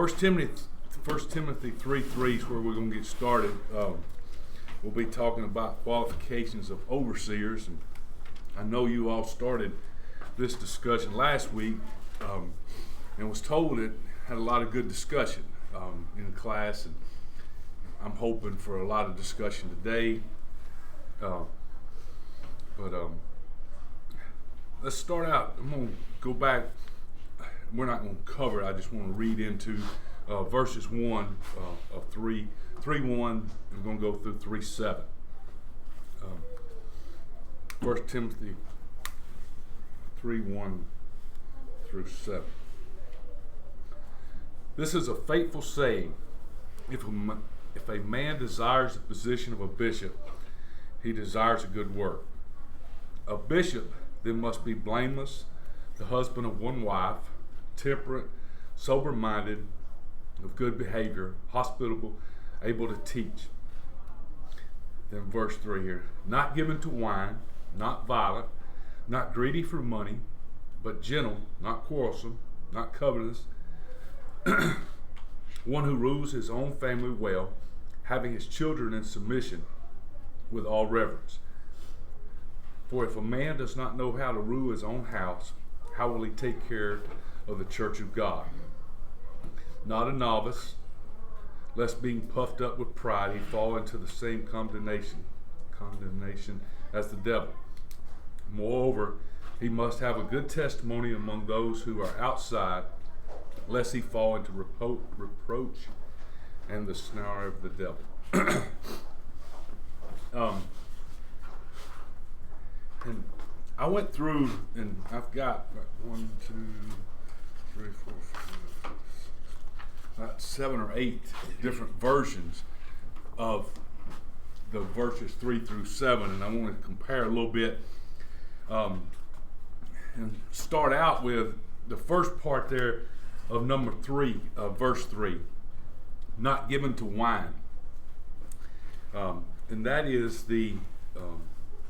Timothy 3:3 is where we're going to get started. We'll be talking about qualifications of overseers, and I know you all started this discussion last week, and was told it had a lot of good discussion in class, and I'm hoping for a lot of discussion today. Let's start out. I'm going to go back. We're not going to cover it. I just want to read into verses 1 of 3:1. We're going to go through 3:7. 1 Timothy 3:1 through 7. This is a faithful saying. If a man desires the position of a bishop, he desires a good work. A bishop then must be blameless, the husband of one wife, temperate, sober-minded, of good behavior, hospitable, able to teach. Then verse 3 here. Not given to wine, not violent, not greedy for money, but gentle, not quarrelsome, not covetous, one who rules his own family well, having his children in submission with all reverence. For if a man does not know how to rule his own house, how will he take care of the church of God? Not a novice, lest being puffed up with pride he fall into the same condemnation as the devil. Moreover, he must have a good testimony among those who are outside, lest he fall into reproach and the snare of the devil. And I went through, and I've got 7 or 8 different versions of the verses 3 through 7, and I want to compare a little bit and start out with the first part there of number 3, verse 3, not given to wine. And that is the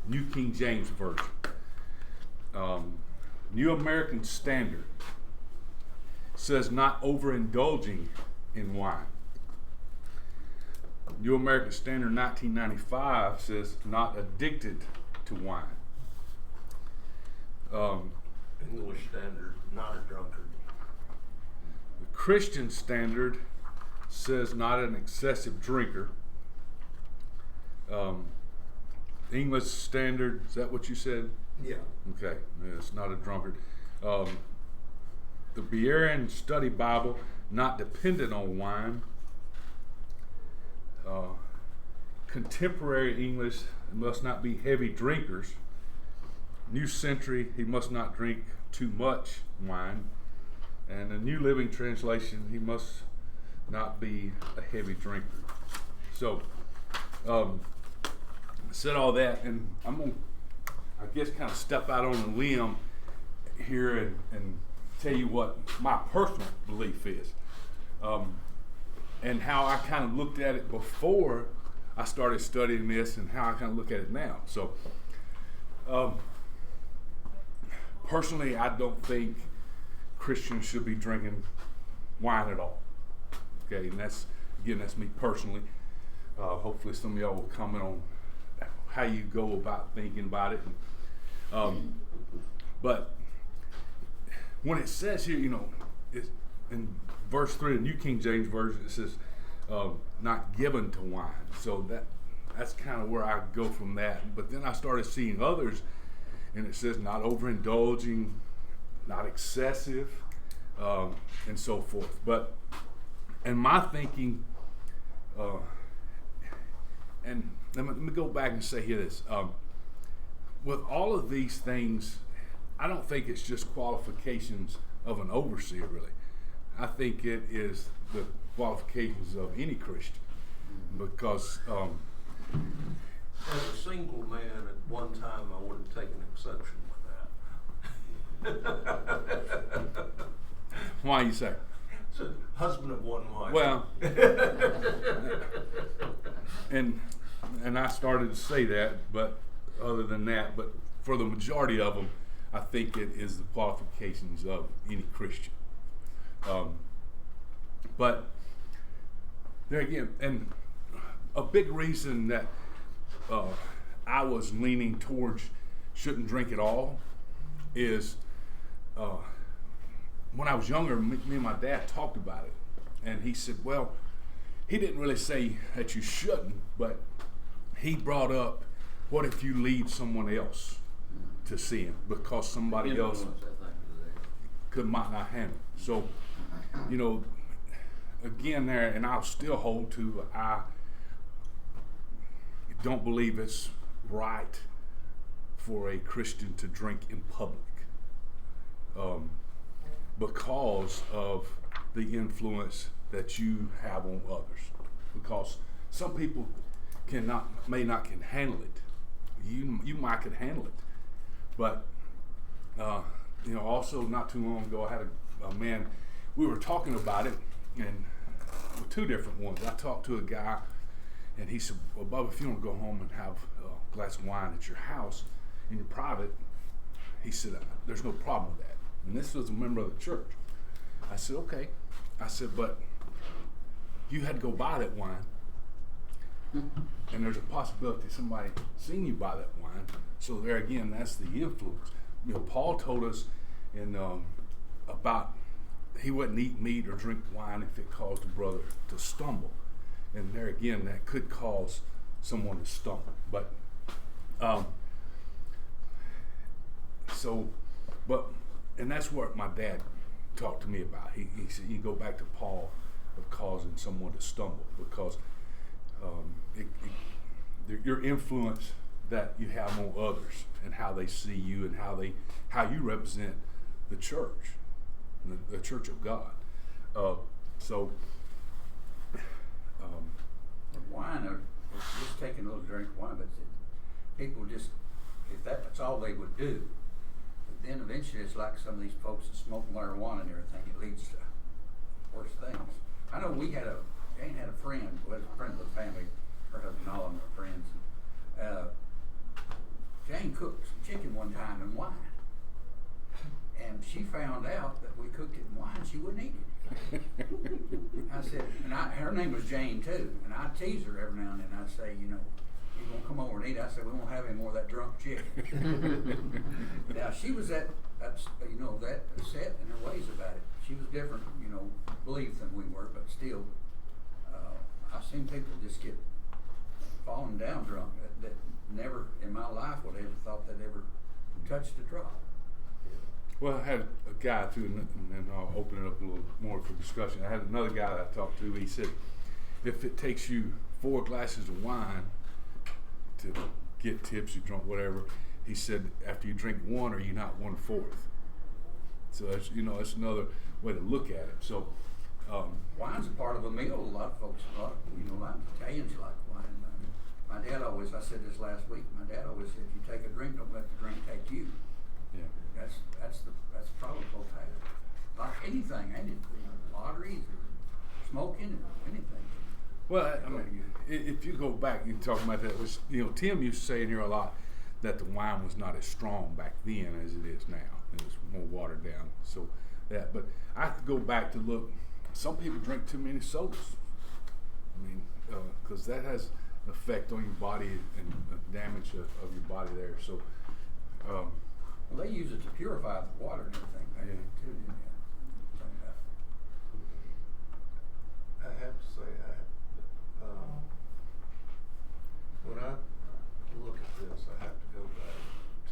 New King James Version. New American Standard says not overindulging in wine. New American Standard 1995 says not addicted to wine. English Standard, not a drunkard. The Christian Standard says not an excessive drinker. English Standard, is that what you said? Yeah. Okay, yeah, it's not a drunkard. The Berean Study Bible, not dependent on wine. Contemporary English, must not be heavy drinkers. New Century, he must not drink too much wine. And the New Living Translation, he must not be a heavy drinker. So, said all that, and I'm going to, I guess, kind of step out on a limb here and tell you what my personal belief is, and how I kind of looked at it before I started studying this, and how I kind of look at it now. So, personally, I don't think Christians should be drinking wine at all. Okay, and that's me personally. Hopefully, some of y'all will comment on how you go about thinking about it. But when it says here, it's in verse 3 of the New King James Version, it says not given to wine. So that's kind of where I go from that. But then I started seeing others, and it says not overindulging, not excessive, and so forth. But in my thinking, and let me go back and say here this. With all of these things, I don't think it's just qualifications of an overseer, really. I think it is the qualifications of any Christian, because as a single man at one time, I would have taken exception with that. Why you say? It's a husband of one wife. Well, and I started to say that, but other than that, but for the majority of them, I think it is the qualifications of any Christian. But there again, and a big reason that I was leaning towards shouldn't drink at all is when I was younger, me and my dad talked about it, and he said, well, he didn't really say that you shouldn't, but he brought up, what if you lead someone else to sin because somebody else might not handle it? So, you know, again there, and I'll still hold to, I don't believe it's right for a Christian to drink in public because of the influence that you have on others. Because some people may not can handle it. You might can handle it, but you know, also not too long ago, I had a man. We were talking about it, and with two different ones. I talked to a guy, and he said, "Well, Bubba, if you want to go home and have a glass of wine at your house in your private," he said, "there's no problem with that." And this was a member of the church. I said, "Okay." I said, "But you had to go buy that wine, and there's a possibility somebody seen you buy that wine. So there again, that's the influence." You know, Paul told us in about he wouldn't eat meat or drink wine if it caused a brother to stumble, and there again, that could cause someone to stumble. But and that's what my dad talked to me about. He said you go back to Paul of causing someone to stumble because your influence that you have on others and how they see you and how you represent the church, the church of God. Wine, or just taking a little drink of wine, but people just, if that's all they would do, but then eventually it's like some of these folks that smoke marijuana and everything, it leads to worse things. I know Jane had a friend, well, a friend of the family, her husband, all of them are friends. Jane cooked some chicken one time in wine, and she found out that we cooked it in wine, she wouldn't eat it. I said, her name was Jane too, and I tease her every now and then. I'd say, you know, you gonna come over and eat? I said, we won't have any more of that drunk chicken. Now she was that upset in her ways about it. She was different, you know, belief than we were, but still, I've seen people just get falling down drunk that never in my life would have ever thought they'd ever touched a drop. Well, I had a guy too, and then I'll open it up a little more for discussion. I had another guy that I talked to. He said, if it takes you 4 glasses of wine to get tipsy, drunk, whatever, he said, after you drink one, are you not 1/4? So that's, you know, that's another way to look at it. So wine's a part of a meal. A lot of Italians like wine. My dad always, I said this last week, my dad always said, if you take a drink, don't let the drink take you. Yeah. That's probably like anything, ain't it? You know, lotteries or smoking or anything. Well, I mean, if you go back and talk about that, was, you know, Tim used to say in here a lot that the wine was not as strong back then as it is now. It was more watered down. So that, but I could go back to look. Some people drink too many sodas. I mean, because that has an effect on your body and damage of your body there. So. Well, they use it to purify the water and everything back then too, didn't they? I have to say, when I look at this, I have to go back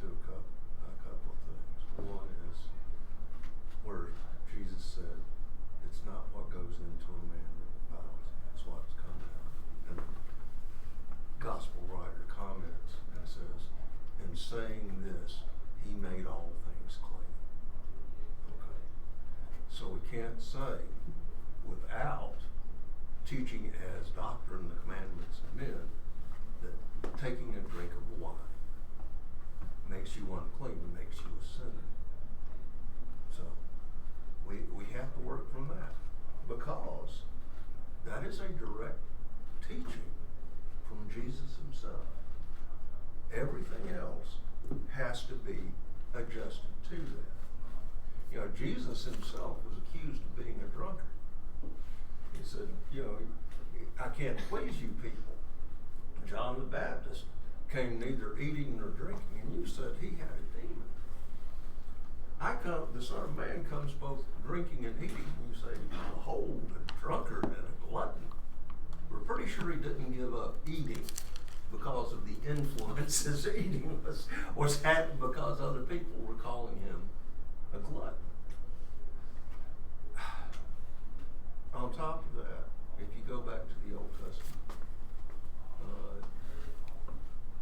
to a couple of things. One is where Jesus said, "It's not what goes into a man that defiles him; it's what's come out." And the gospel writer comments and says, "In saying this, he made all things clean." Okay. So we can't say without teaching as doctrine the commandments of men that taking a drink of wine makes you unclean, makes you a sinner. So we have to work from that, because that is a direct teaching from Jesus himself. Everything else has to be adjusted to that. You know, Jesus himself was accused of being a drunkard. He said, you know, I can't please you people. John the Baptist came neither eating nor drinking, and you said he had a demon. The Son of Man comes both drinking and eating, and you say, behold, a drunkard and a glutton. We're pretty sure he didn't give up eating because of the influences eating was happening because other people were calling him a glutton. On top of that, if you go back to the Old Testament,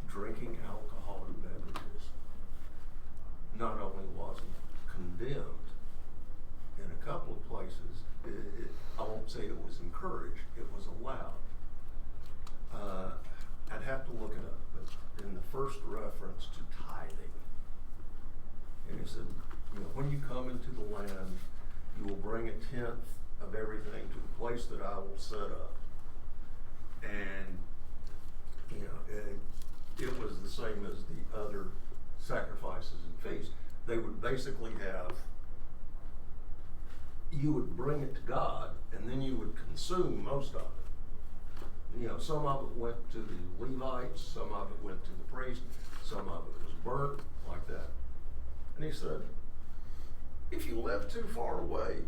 drinking alcoholic beverages not only wasn't condemned, in a couple of places, I won't say it was encouraged, it was allowed. I'd have to look it up, but in the first reference to tithing, and he said, you know, when you come into the land, you will bring 1/10 of everything to the place that I will set up. And, you know, it was the same as the other sacrifices and feasts. They would basically have, you would bring it to God, and then you would consume most of it. You know, some of it went to the Levites, some of it went to the priest, some of it was burnt, like that. And he said, if you live too far away,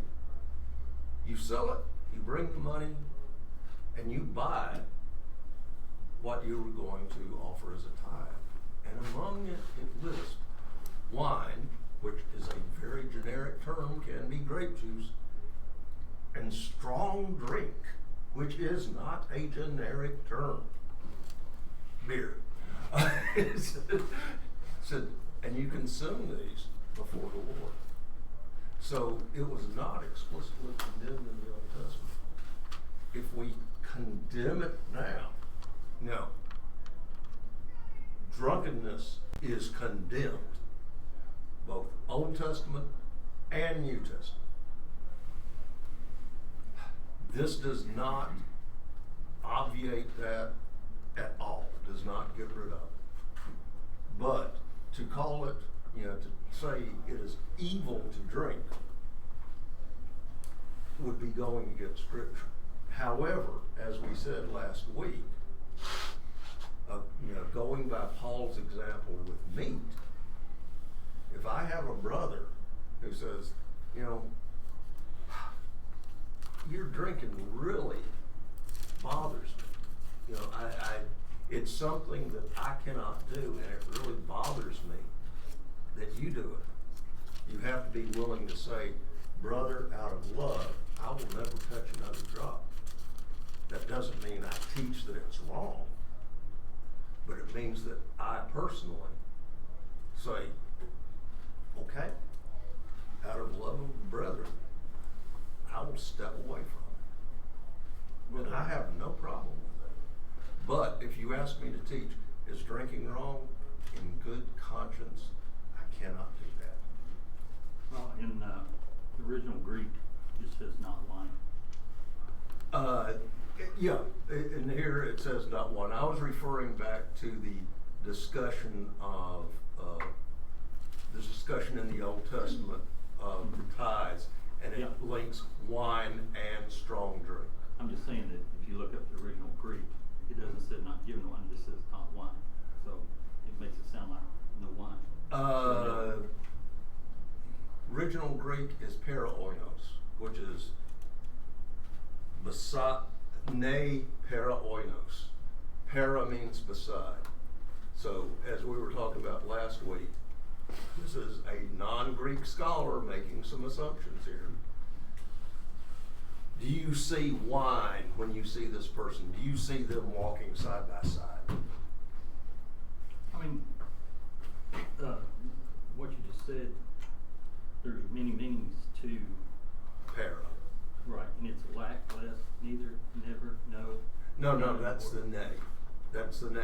you sell it, you bring the money, and you buy what you were going to offer as a tithe. And among it lists wine, which is a very generic term, can be grape juice, and strong drink, which is not a generic term, beer. Said, and you consume these before the Lord. So it was not explicitly condemned in the Old Testament. If we condemn it now, no. Drunkenness is condemned, both Old Testament and New Testament. This does not obviate that at all, does not get rid of it. But to call it, you know, to say it is evil to drink would be going against Scripture. However, as we said last week, you know, going by Paul's example with meat, if I have a brother who says, you know, your drinking really bothers me. You know, it's something that I cannot do, and it really bothers me that you do it. You have to be willing to say, brother, out of love, I will never touch another drop. That doesn't mean I teach that it's wrong, but it means that I personally say, okay, out of love of brethren, I will step away from it. And I have no problem with that. But if you ask me to teach, is drinking wrong? In good conscience, I cannot do that. Well, in the original Greek, it says not wine. Yeah, and here it says not one. I was referring back to the discussion of the discussion in the Old Testament of the tithes, and it links wine and strong drink. I'm just saying that if you look up the original Greek, it doesn't say not given wine, it just says not wine. So it makes it sound like no wine. Original Greek is paraoinos, which is beside, ne paraoinos. Para means beside. So as we were talking about last week, this is a non-Greek scholar making some assumptions here. Do you see wine when you see this person? Do you see them walking side by side? I mean, what you just said, there's many meanings to Para. right, and it's lack, less, neither, never, no. No, that's the ne. That's the ne.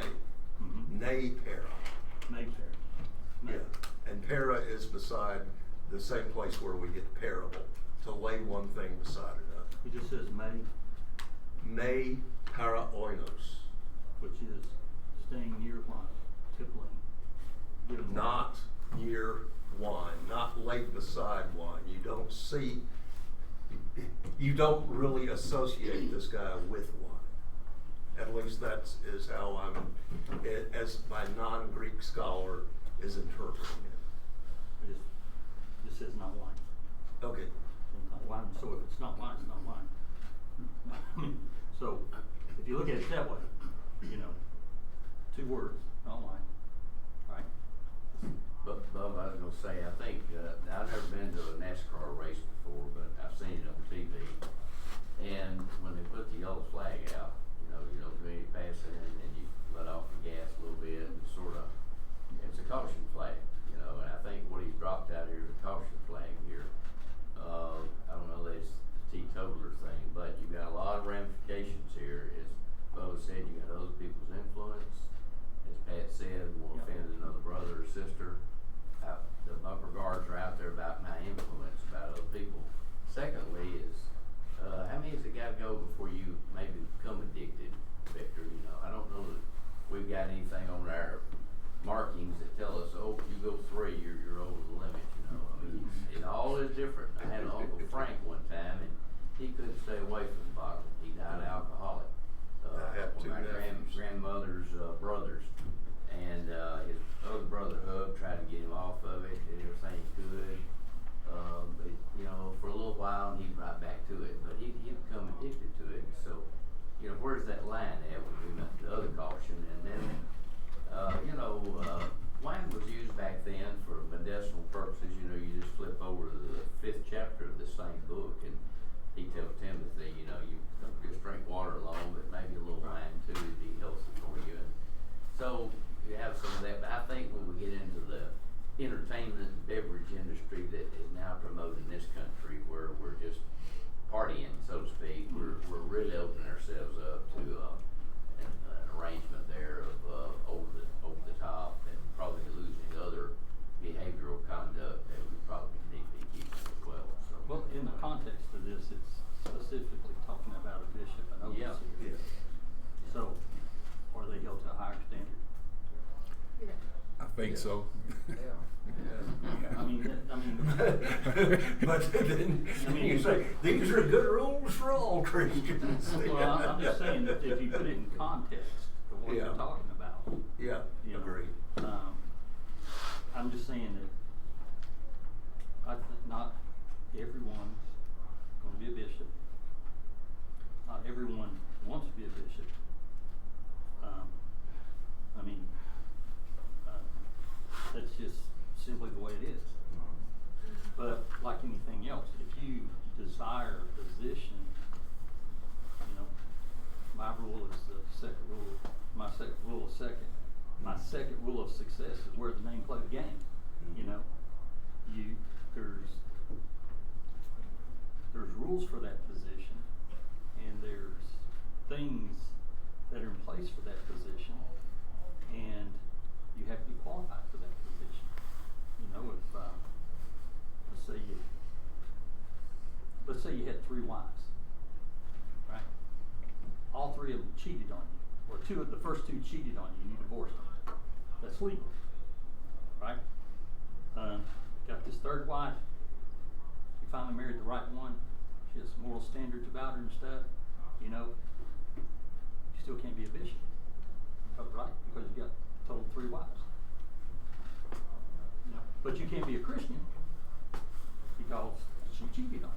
Mm-hmm. Ne para. May pair. Yeah, and para is beside the same place where we get parable, to lay one thing beside another. It just says may, Ne paraoinos. which is staying near wine, tippling, giving wine. Not near wine, not laid beside wine. You don't see, you don't really associate this guy with wine. At least that's is how as my non-Greek scholar is interpreting it. This says not wine. Okay. It's not wine, so if it's not wine, it's not wine. I mean, so if you look at it that way, you know, 2 words, not wine, right? But Bubba, I was gonna say, I think, I've never been to a NASCAR race before, but I've seen it on TV. And when they put the yellow flag out, you don't do any passing, and you let off the gas a little bit, and it's a caution flag, and I think what he's dropped out here is a caution flag here. I don't know that it's the teetotaler thing, but you got a lot of ramifications here. As Bubba said, you got other people's influence. As Pat said, won't offend another brother or sister. The bumper guards are out there about my influence about other people. Secondly is, how many has it got to go before you maybe become addicted, Victor? I don't know that we've got anything on our markings that tell us, oh, if you go 3, you're over the limit. I mean, it all is different. I had an Uncle Frank one time, and he couldn't stay away from the bottle. He died alcoholic. I have one 2 of my nephews. grandmother's brothers, and his other brother Hub tried to get him off of it, did everything he could. But for a little while, and he'd right back to it. But he'd become addicted to it. So, where's that line at when we met the other caution? And then, wine was used back then for medicinal purposes. You just flip over to the 5th chapter of the same book, and he tells Timothy, you don't just drink water alone, but maybe a little wine too to be healthy for you. And so you have some of that. But I think when we get into the entertainment and beverage industry that is now promoted in this country, where we're just partying, so to speak, we're really opening ourselves up to an arrangement there of over the top, and probably losing other behavioral conduct that we probably need to be keeping as well. So, Well, in the context of this, it's specifically talking about a bishop and overseer. Yeah. So, are they held to a higher standard? I think so. I mean, But then you say, these are good rules for all Christians. well, I'm just saying that if you put it in context of what you're talking about. Yeah, agreed. I'm just saying that not everyone's going to be a bishop. Not everyone wants to be a bishop. That's just simply the way it is. But like anything else, if you desire a position, my rule is the second rule. My second rule is second. My second rule of success is wear the name, play the game. There's rules for that position, and there's things that are in place for that position, and you have to be qualified for that position. If let's say you had 3 wives, right? All 3 of them cheated on you, or the first 2 cheated on you, and you divorced them. That's legal, right? Got this 3rd wife. You finally married the right one. She has some moral standards about her and stuff. You still can't be a bishop, right? Because you got told 3 wives. But you can't be a Christian because she cheated on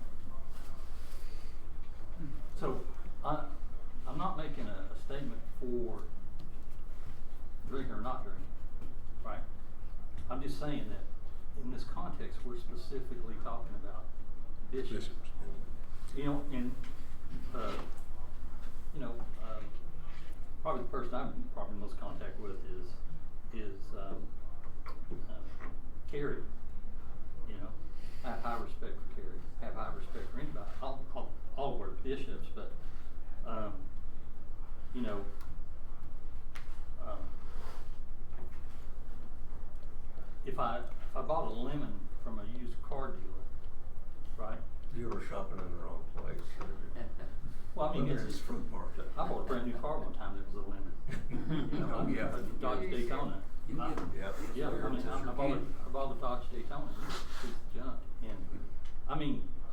you. So I'm not making a statement for drinking or not drinking, right? I'm just saying that in this context, we're specifically talking about bishops. Probably the person I'm probably most contact with is Carrie. I have high respect for Carrie. I have high respect for anybody. All were bishops, but if I bought a lemon from a used car dealer, right? You were shopping in the wrong place. Well, I mean, it's fruit market. I bought a brand new car one time that was a lemon. Oh, yeah. A Dodge Daytona. Yeah. I bought a Dodge Daytona. It's junk, and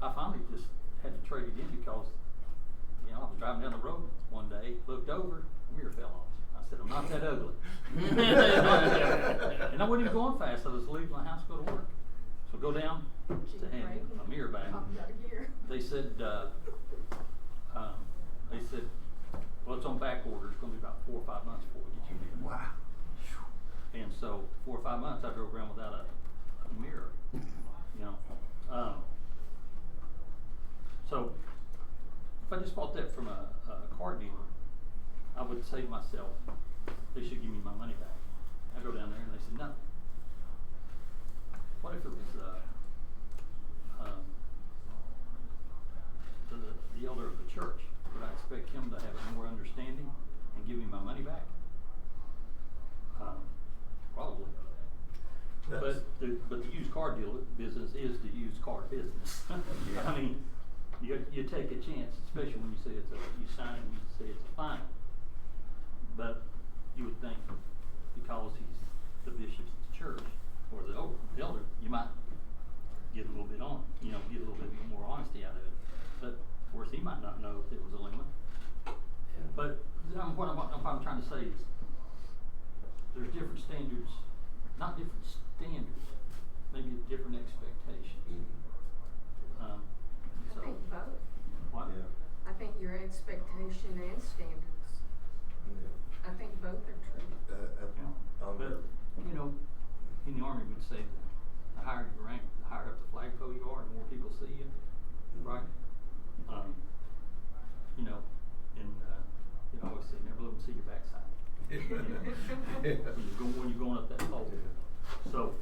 I finally just had to trade it in because, you know, I was driving down the road one day, looked over, the mirror fell off. I said, I'm not that ugly. And I wasn't even going fast. I was leaving my house to go to work. So go down to hand a mirror back. They said, well, it's on back order. It's going to be about 4 or 5 months before we get you a mirror. Wow. And so 4 or 5 months I drove around without a mirror, you know. So if I just bought that from a car dealer, I would say to myself, they should give me my money back. I go down there and they said, no. What if it was the elder of the church? Would I expect him to have more understanding and give me my money back? Probably. But the used car dealer business is the used car business. Yeah. I mean, you take a chance, especially when you say you sign and you say it's a final. But you would think because he's the bishop of the church or the elder, you might get a little bit on, you know, get a little bit more honesty out of it. But of course, he might not know if it was a limit. Yeah. But what I'm trying to say is, there's different standards, not different standards, maybe different expectations. Mm-hmm. So, I think both. what? Yeah. I think your expectation and standards. Yeah. I think both are true. But, you know, in the Army we'd say the higher you rank, the higher up the flagpole you are, the more people see you, right? You know, and you always say, never let them see your backside. When you're going up that pole. So,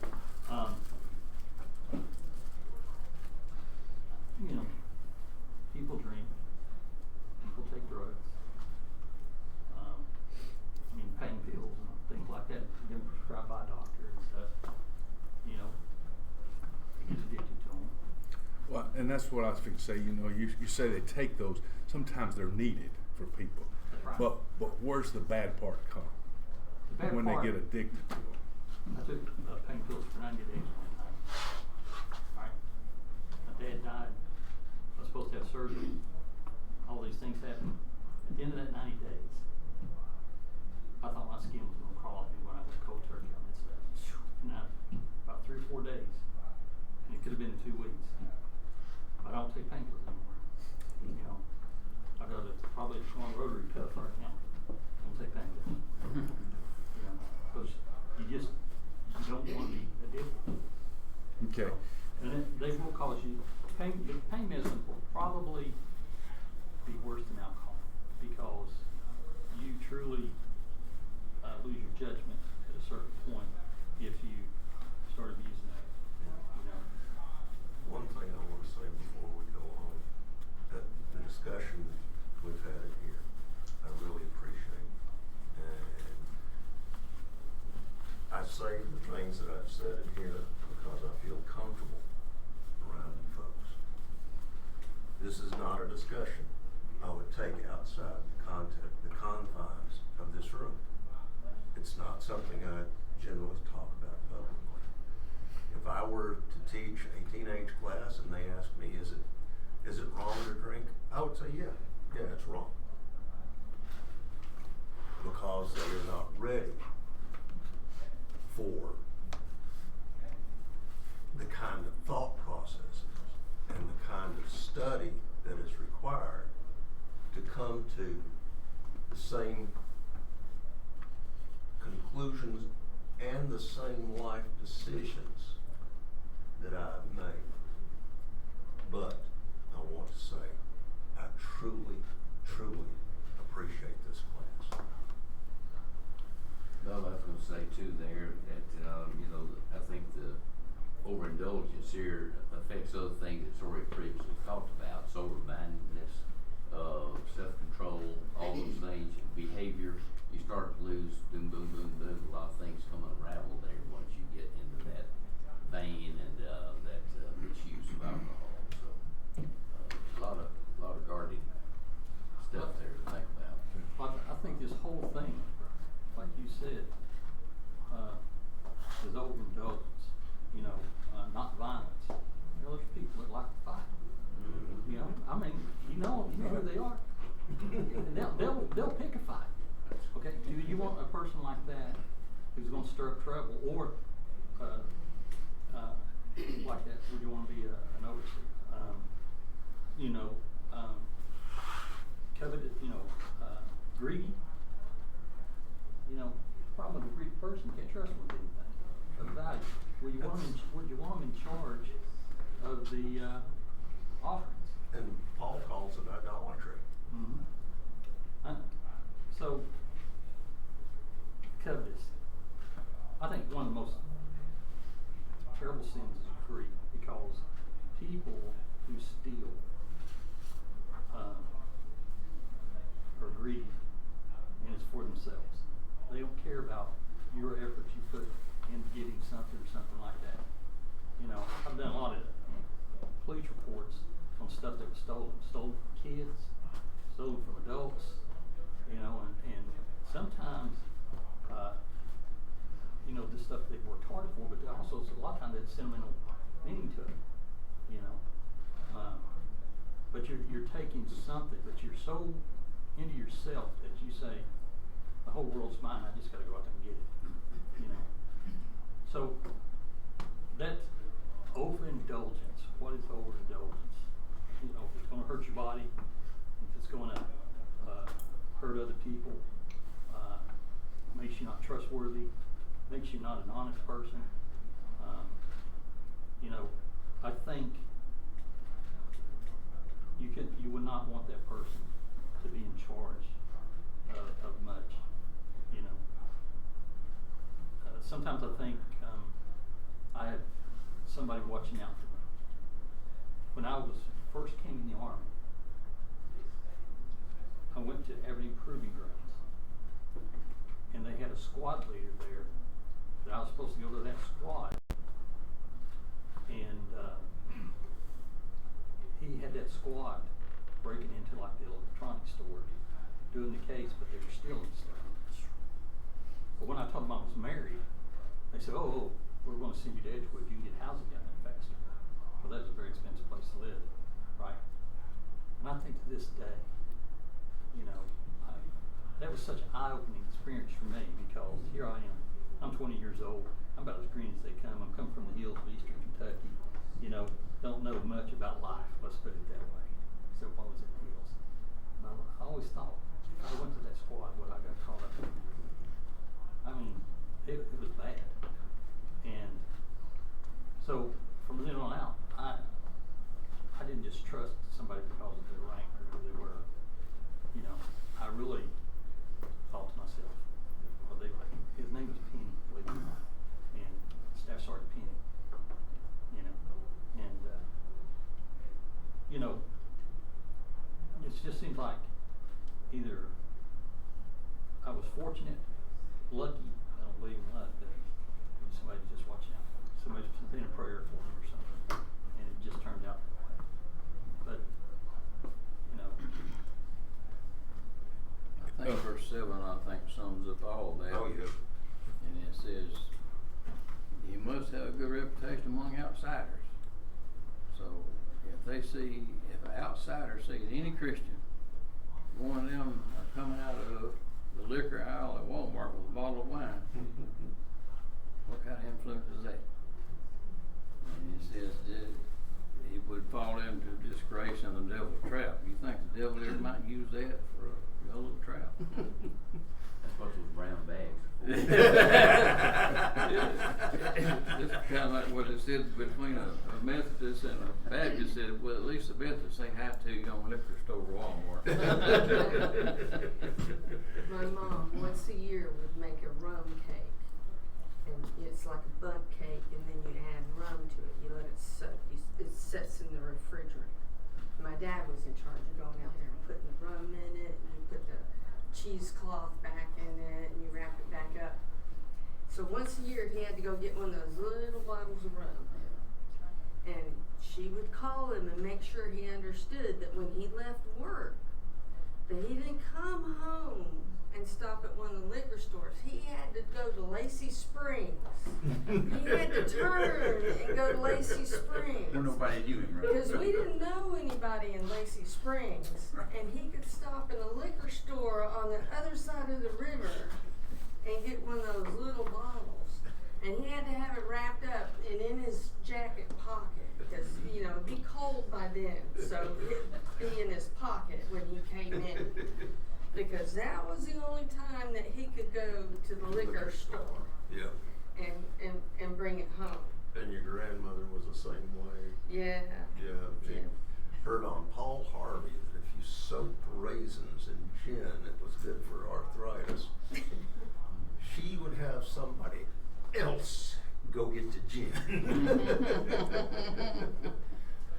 you know, people drink, people take drugs, I mean, pain pills and things like that, them prescribed by a doctor and stuff, you know, they get addicted to them. Well, and that's what I was going to say. You know, you say they take those. Sometimes they're needed for people, Right. but where's the bad part come? The bad When part, they get addicted to them. I took pain pills for 90 days one time. Right? My dad died. I was supposed to have surgery. All these things happened. At the end of that 90 days, I thought my skin was going to crawl off me when I went cold turkey on that stuff. Now, about 3 or 4 days, and it could have been 2 weeks. I don't take painkillers anymore. You know, I got probably a strong rotary cuff right now. I don't take painkillers. You know, because you don't want to be addicted. Okay. And they will cause you pain. The pain medicine will probably be worse than alcohol because you truly lose your judgment at a certain point if you start abusing it. You know. One thing I want to say before we go on, that the discussion we've had here, I really appreciate. And I say the things that I've said in here because I feel comfortable around you folks. This is not a discussion I would take outside the confines of this room. It's not something I generally talk about publicly. If I were to teach a teenage class and they asked me, is it wrong to drink? I would say, yeah, it's wrong. Because they are not ready for the kind of thought processes and the kind of study that is required to come to the same conclusions and the same life decisions that I've made. But I want to say, I truly, truly appreciate this class. Well, I was going to say too there that, you know, I think the overindulgence here affects other things that's already previously talked about, sober-mindedness, self-control, all those things, behavior. You start to lose, boom, boom, boom, boom, a lot of things come unravel there once you get into that vein and that misuse of alcohol. So a lot of guarding stuff there to think about. I think this whole thing, like you said, is overindulgence. You know, not violence. You know, there's people that like to fight. Mm-hmm. You know, I stir up trouble, or like that, would you want to be an overseer? You know, coveted, greedy. You know, problem with a greedy person, can't trust them with anything of value. Would you want them in charge of the offerings? And Paul calls it idolatry. Mm-hmm. So, covetous. I think one of the most terrible sins is greed, because people who steal are greedy, and it's for themselves. They don't care about your effort you put into getting something or something like that. You know, I've done a lot of police reports on stuff that was stolen from kids, stolen from adults, you know, and sometimes, this stuff they worked hard for, but also a lot of times there's sentimental meaning to it, you know. But you're taking something, but you're so into yourself that you say, the whole world's mine, I just gotta go out there and get it, you know. So, that's overindulgence. What is overindulgence? You know, if it's gonna hurt your body, if it's gonna hurt other people, makes you not trustworthy, makes you not an honest person. I think you would not want that person to be in charge of much, you know. Sometimes I think I have somebody watching out for me. When I first came in the Army, I went to Aberdeen Proving Grounds, and they had a squad leader there that I was supposed to go to that squad, and he had that squad breaking into like the electronics store, doing the case, but they were stealing stuff. But when I told them I was married, they said, oh, we're going to send you to Edgewood, you can get housing down there faster. Well, that was a very expensive place to live, right? And I think to this day, you know, that was such an eye-opening experience for me, because here I am, I'm 20 years old, I'm about as green as they come, I'm coming from the hills of eastern Kentucky, you know, don't know much about life, let's put it that way, except while I was in the hills. And I always thought, if I went to that squad, would I got caught up in? I mean, it was bad. And so, from then on out, I didn't just trust somebody because of their rank or who they were. You know, I really thought to myself, well, his name was Penny, believe it or not, and Staff Sergeant Penny, you know, and it just seems like either I was fortunate, lucky, I don't believe in luck, that somebody's just watching out for me, somebody's been in prayer for me or something, and it just turned out that way. But, you know, I think verse 7, sums up all that. Oh, yeah. And it says, you must have a good reputation among outsiders. So if an outsider sees any Christian, one of them are coming out of the liquor aisle at Walmart with a bottle of wine, what kind of influence is that? And it says that he would fall into disgrace and the devil's trap. You think the devil ever might use that for a little trap? That's what those brown bags are for. It's kind of like what it said between a Methodist and a Baptist. Said, well, at least the Methodist say hi to you on liquor store or Walmart. My mom, once a year, would make a rum cake. And it's like a bundt cake, and then you add rum to it. You let it soak. It sits in the refrigerator. My dad was in charge of going out there and putting the rum in it, and you put the cheesecloth back in it, and you wrap it back up. So once a year, he had to go get one of those little bottles of rum. And she would call him and make sure he understood that when he left work, that he didn't come home and stop at one of the liquor stores. He had to go to Lacey Springs. He had to turn and go to Lacey Springs. Where nobody knew him, right? Because we didn't know anybody in Lacey Springs. And he could stop in a liquor store on the other side of the river and get one of those little bottles. Yeah. and bring it home. And your grandmother was the same way. Yeah. Yeah, she Yeah. heard on Paul Harvey that if you soaked raisins in gin, it was good for arthritis. She would have somebody else go get the gin.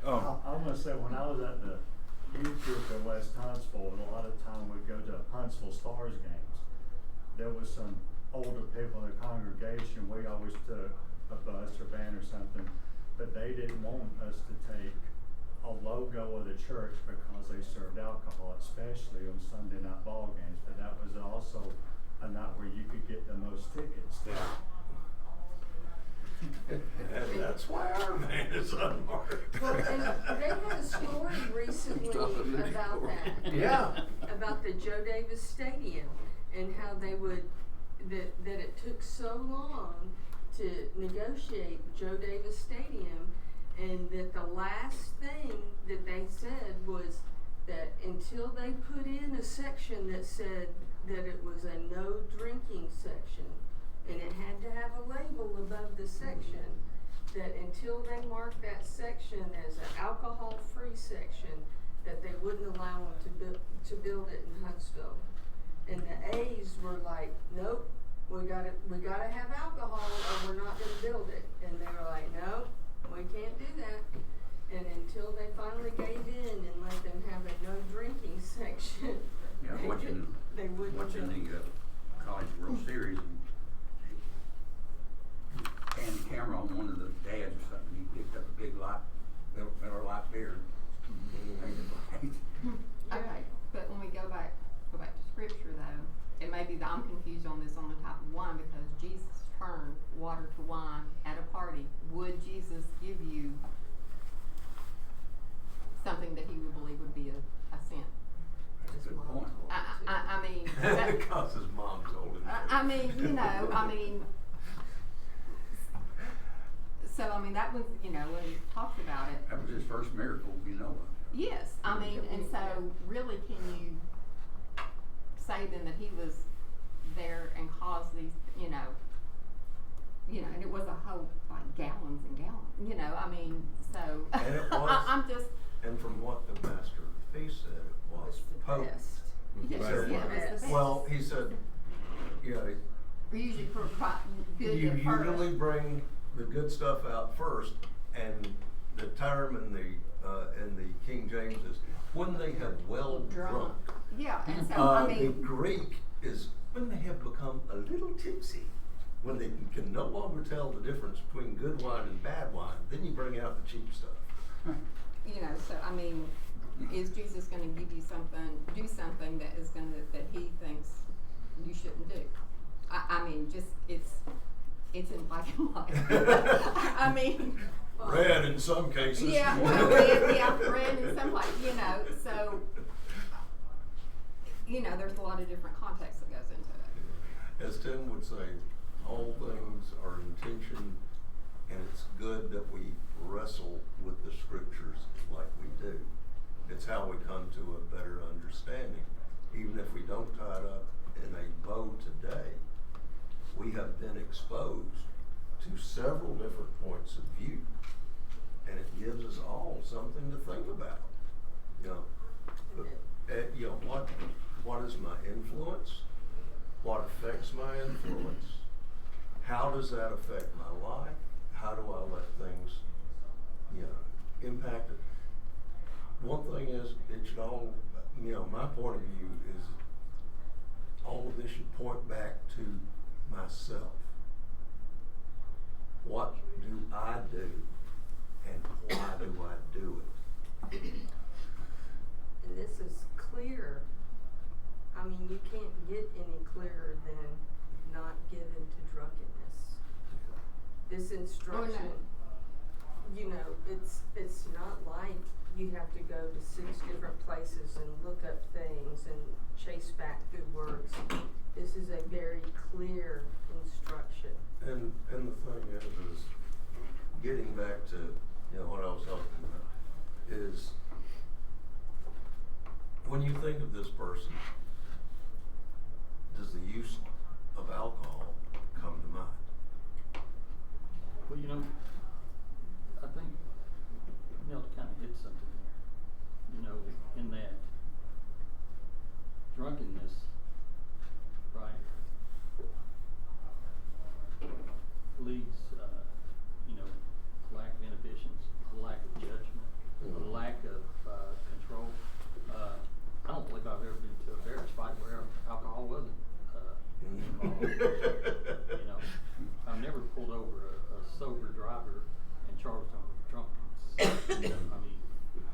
I'm gonna say, when I was at the youth group at West Huntsville, and a lot of time we'd go to Huntsville Stars games, there was some older people in the congregation. We always took a bus or van or something, but they didn't want us to take a logo of the church because they served alcohol, especially on Sunday night ball games. But that was also a night where you could get the most tickets. And that's why our van is unmarked. Well, and they had a story recently about that. Yeah. About the Joe Davis Stadium and how they would, that it took so long to negotiate Joe Davis Stadium, and that the last thing that they said was that until they put in a section that said that it was a no drinking section, and it had to have a label above the section, that until they marked that section as an alcohol-free section, that they wouldn't allow them to build it in Huntsville. And the A's were like, nope, we gotta have alcohol or we're not gonna build it. And they were like, no, we can't do that. And until they finally gave in and let them have a no drinking section, Yeah, watching they wouldn't watching build it. the College World Series, and the camera on one of the dads or something, he picked up a big Miller Lite beer. Okay, but when we go back to scripture though, it may be that I'm confused on this on the type of wine, because Jesus turned water to wine at a party. Would Jesus give you something that he would believe would be a sin? That's a good point. I mean, that, Because his mom told him. I mean, you know, I mean, so I mean that was, you know, when he talked about it. That was his first miracle, we know of. Yes, I mean, and so really, can you say then that he was there and caused these, you know, and it was a whole like gallons and gallons, you know, I mean, so And it was. I'm just. And from what the master of the feast said, it was The potent. best. Yes, He said, yeah, it was the best. well, he said, you know, We usually put good you at first. usually bring the good stuff out first, and the term in the King James is when they have well drunk. Yeah, and so I The mean, Greek is when they have become a little tipsy, when they can no longer tell the difference between good wine and bad wine. Then you bring out the cheap stuff. you know, so I mean, is Jesus going to give you do something that is that he thinks you shouldn't do? I mean, just it's in black and white. I mean, Red in some cases. yeah, well, red in some like, you know, so you know, there's a lot of different context that goes into it. As Tim would say, all things are intention, and it's good that we wrestle with the scriptures like we do. It's how we come to a better understanding. Even if we don't tie it up in a bow today, we have been exposed to several different points of view, and it gives us all something to think about. You know, what is my influence? What affects my influence? How does that affect my life? How do I let things, impact it? One thing is, it should all, my point of view is all of this should point back to myself. What do I do, and why do I do it? And this is clear. I mean, you can't get any clearer than not given to drunkenness. This instruction, it's not like you have to go to 6 different places and look up things and chase back through words. This is a very clear instruction. And the thing is getting back to what I was talking about is when you think of this person, does the use of alcohol come to mind? Well, you know, I think Milt kind of hit something there. You know, in that drunkenness, right, leads, you know, lack of inhibitions, lack of judgment, a lack of control. I don't believe I've ever been to a marriage fight where alcohol wasn't involved. You know, I've never pulled over a sober driver and charged them with drunkenness. I mean,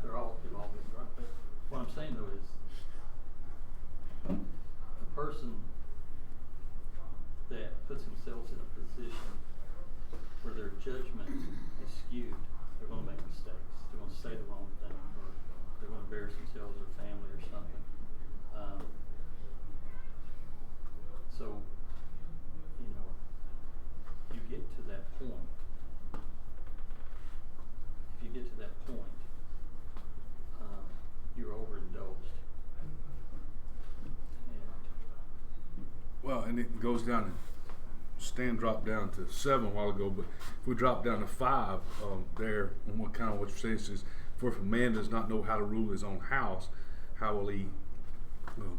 they've all been drunk. But what I'm saying though is, a person that puts themselves in a position where their judgment is skewed, they're going to make mistakes. They're going to say the wrong thing, or they're going to embarrass themselves or family or something. So, you know, you get to that point. If you get to that point, you're overindulged. Well, and it goes down to, Stan dropped down to 7 a while ago, but if we drop down to 5 there, and what you're saying is, for if a man does not know how to rule his own house, how will he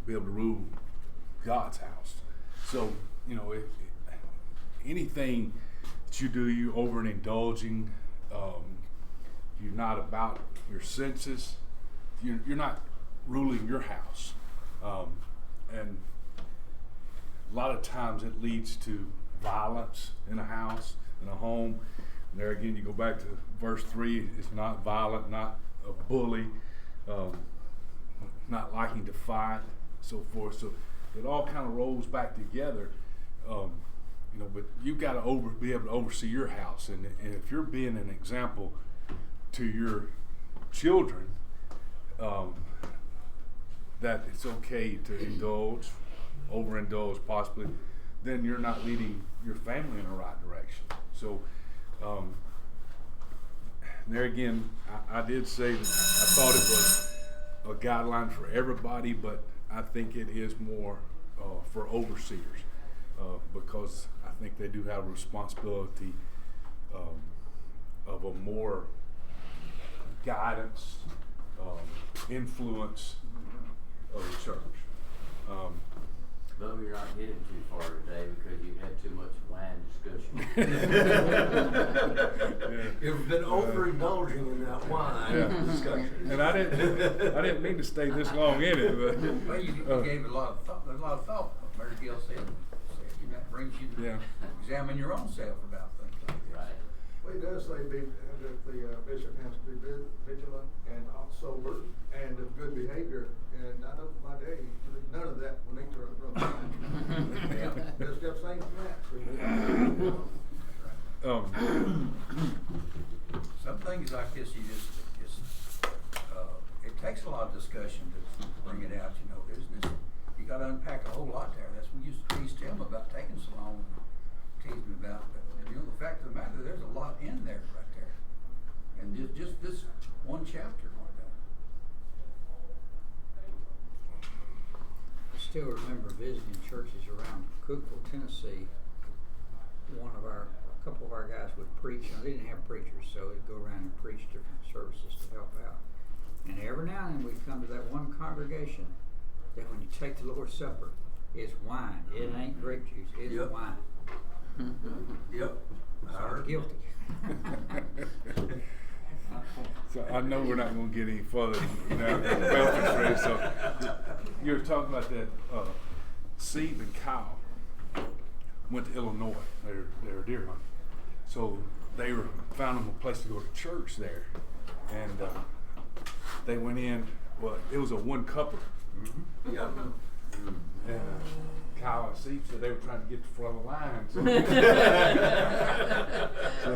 be able to rule God's house? So, you know, if anything that you do, you're over and indulging, you're not about your senses, you're not ruling your house. And a lot of times it leads to violence in a house, in a home. And there again, you go back to verse 3, it's not violent, not a bully, not liking to fight, so forth. So it all kind of rolls back together, you know, but you've got to be able to oversee your house. And if you're being an example to your children, that it's okay to indulge, overindulge possibly, then you're not leading your family in the right direction. So there again, I did say that I thought it was a guideline for everybody, but I think it is more for overseers, because I think they do have a responsibility of a more guidance, influence of the church. Bubba, you're not getting too far today because you had too much wine discussion. You've been overindulging in that wine discussion. And I didn't mean to stay this long in it, but Well, you gave it a lot of thought. There's a lot of thought. Mary Gill said, you know, that brings you to examine your own self about things like this. Right. Well, it does say that the bishop has to be vigilant and sober and of good behavior. And I know my day, none of that when they throw wine. There's just things from that. Some things like this, you just it takes a lot of discussion to bring it out. You know, business. You got to unpack a whole lot there. That's what we used to tease Tim about taking so long. Tease me about, but you know, the fact of the matter, there's a lot in there right there, and just this one chapter like that. I still remember visiting churches around Cookeville, Tennessee. A couple of our guys would preach. They didn't have preachers, so they'd go around and preach different services to help out. And every now and then we'd come to that one congregation that when you take the Lord's Supper, it's wine. It ain't grape juice. It's wine. Yep. So I was guilty. so I know we're not going to get any further now. Well, so you were talking about that. Steve and Kyle went to Illinois. They were deer hunting, so they found them a place to go to church there, and they went in. Well, it was a one cupper. Mm-hmm. Yeah. And Kyle and Steve said they were trying to get to the front of the line so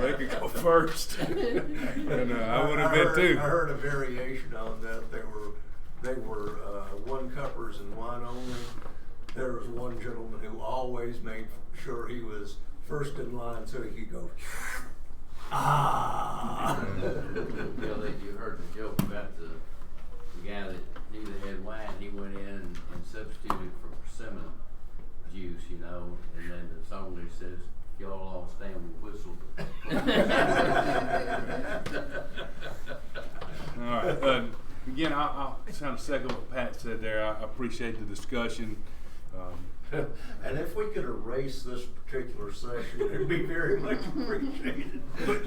they could go first. And I would have been too. I heard a variation on that. They were one cuppers and wine only. There was one gentleman who always made sure he was first in line so he could go. Bill, you heard the joke about the guy that knew they had wine. He went in and substituted for persimmon juice, you know, and then the song says, "Y'all all stand with whistle." All right. Again, I'll kind of second what Pat said there. I appreciate the discussion. And if we could erase this particular session, it'd be very much appreciated.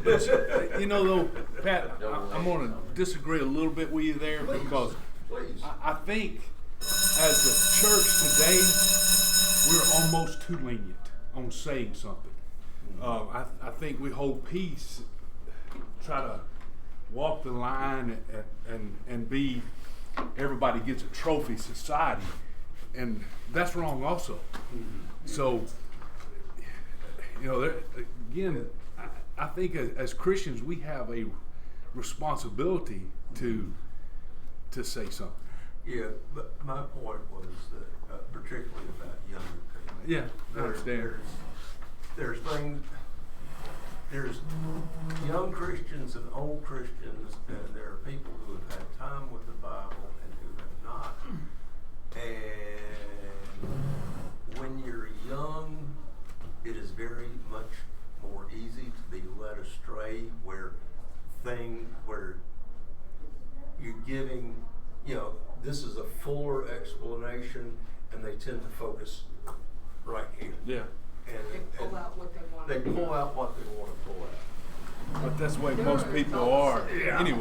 But you know, though, Pat, I'm going to disagree a little bit with you there Please, because please. I think as a church today, we're almost too lenient on saying something. I think we hold peace, try to walk the line and be everybody gets a trophy society, and that's wrong also. So, you know, again, I think as Christians we have a responsibility to say something. Yeah, but my point was that, particularly about younger people. Yeah, I understand. There's young Christians and old Christians, and there are people who have had time with the Bible and who have not. And when you're young, it is very much more easy to be led astray where you're giving, you know, this is a fuller explanation, and they tend to focus right here. Yeah. They pull out what they want. They pull out what they want to pull out. But that's the way most people are anyway.